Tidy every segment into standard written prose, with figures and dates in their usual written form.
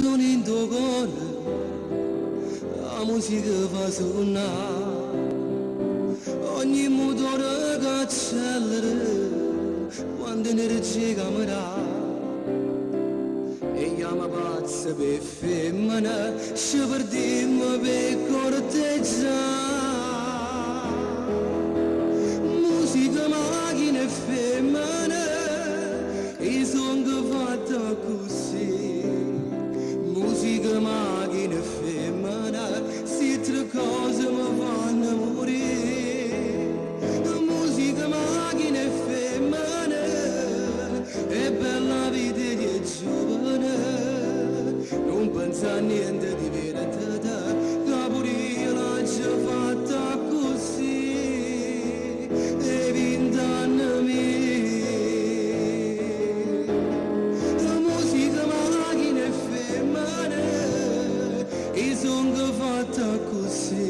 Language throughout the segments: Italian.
sono in tuo cuore, la musica fa suonare, ogni motore che accelera, quando energia camera, e chiama pazza per femmina, ci perdiamo per corteggiare, musica, macchina e femmina, e sono fatta così, musica, macchina e femmina, si tre cose mi fanno morire, musica, macchina e femmina, è bella vita di giovane, non pensa a niente di verità, che pure io l'ho già fatta così, e 20 anni miei, musica, macchina e femmine, e sono fatta così,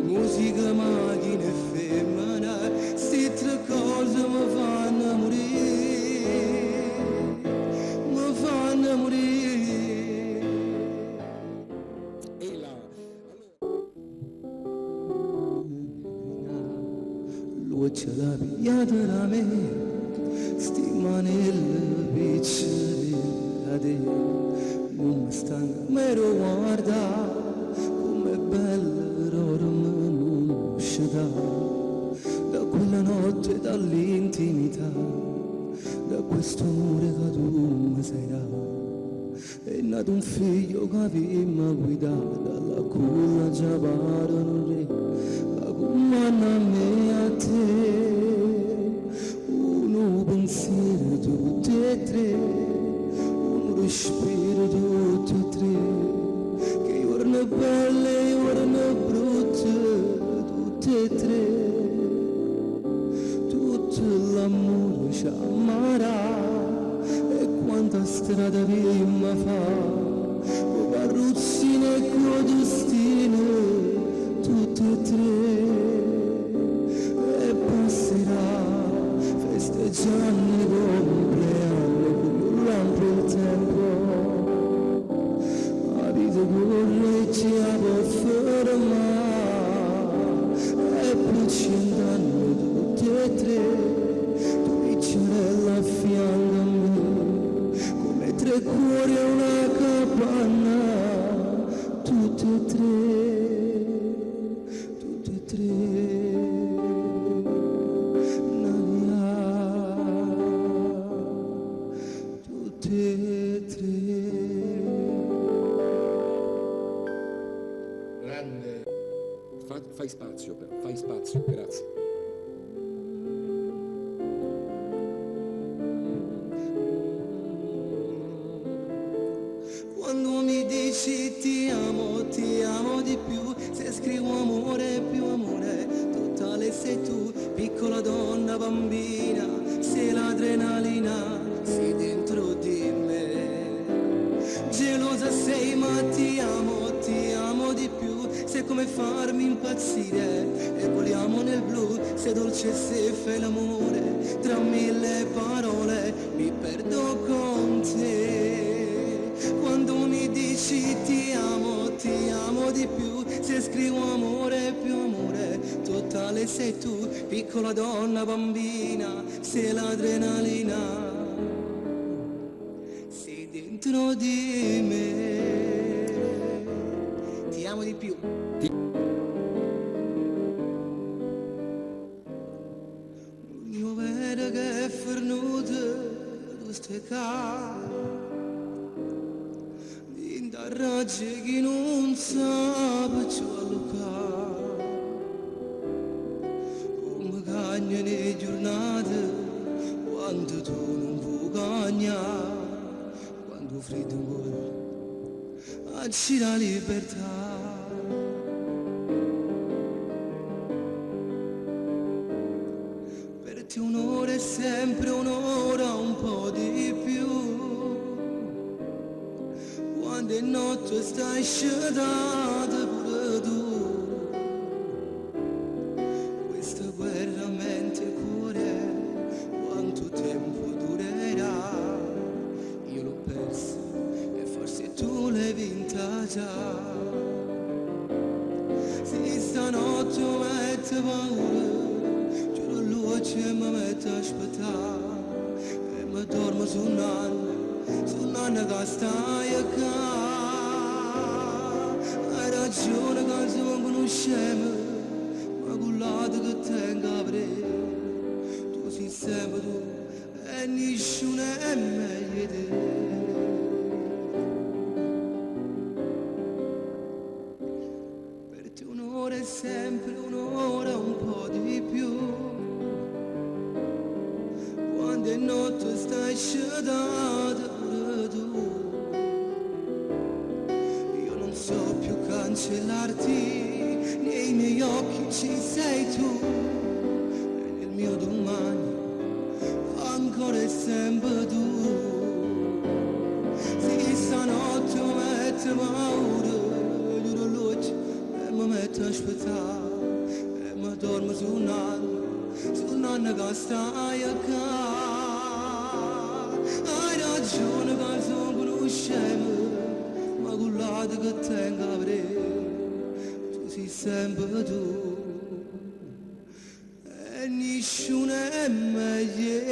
musica, macchina e femmine, sti tre cose mi fanno morire, mi fanno morire. E la... Lui ce l'ha pigliata da me, sti manelle piccole da te, non mi stanno mero guarda, come bella l'ora non uscita, da quella notte, dall'intimità, da questo amore che tu mi sei dato. È nato un figlio che aveva guidato, dalla culla già parlano re, la comanda a me e a te, uno pensiero tutti e tre, un respiro tutti e tre, che giorno belle, giorno brutte, tutti e tre, tutto l'amore ci amarà. Quanta strada prima fa, con carrozzine e codustine, tutte e tre, e passerà, festeggiando il compleanno, come un lampo il tempo, la vita corre ci può fermare, e per 100 anni tutti e tre, tu picciarella a fianco a me, tre cuori e una capanna, tutte e tre, tutte e tre, Nadia, tutte e tre. Grande. Fai spazio però, fai spazio, grazie. Quando mi dici ti amo di più, se scrivo amore più amore, totale sei tu, piccola donna bambina, sei l'adrenalina, sei dentro di me. Gelosa sei ma ti amo di più, sei come farmi impazzire, e voliamo nel blu, sei dolce se fai l'amore, tra mille parole mi perdo con te. Quando mi dici ti amo di più, se scrivo amore più amore, totale sei tu, piccola donna bambina, sei l'adrenalina, sei dentro di me, ti amo di più. Io vedo che è fernuto, tu stai qua, raggi che non sa ciò allocare, come cagna le giornate, quando tu non vuoi cagnare, quando freddo vuole, acci la libertà. Per te un'ora è sempre un'ora, un po' di più, quando è notte stai sciatata pure tu, questa guerra mente e cuore, quanto tempo durerà, io l'ho persa e forse verità. Se stanotte mi mette paura, giuro luce e mi mette a aspettare, e mi dormo su un'anna che stai a hai ragione che non conosciamo, ma quell'altro che tengo a vedere, tu sei sempre tu e nessuno è meglio di te. Per te un'ora è sempre un'ora, un po' di più, quando è notte stai scedato pure tu. So più cancellarti, nei miei occhi ci sei tu, e nel mio domani ancora è sempre tu. Se stanotte mi mette paura, giuro luce e mi mette a aspettare, e mi dormo su un'anna che stai a hai ragione che sono conoscemo, ma quell'altro che tengo a vedere, tu sei sempre tu, e nessuno è meglio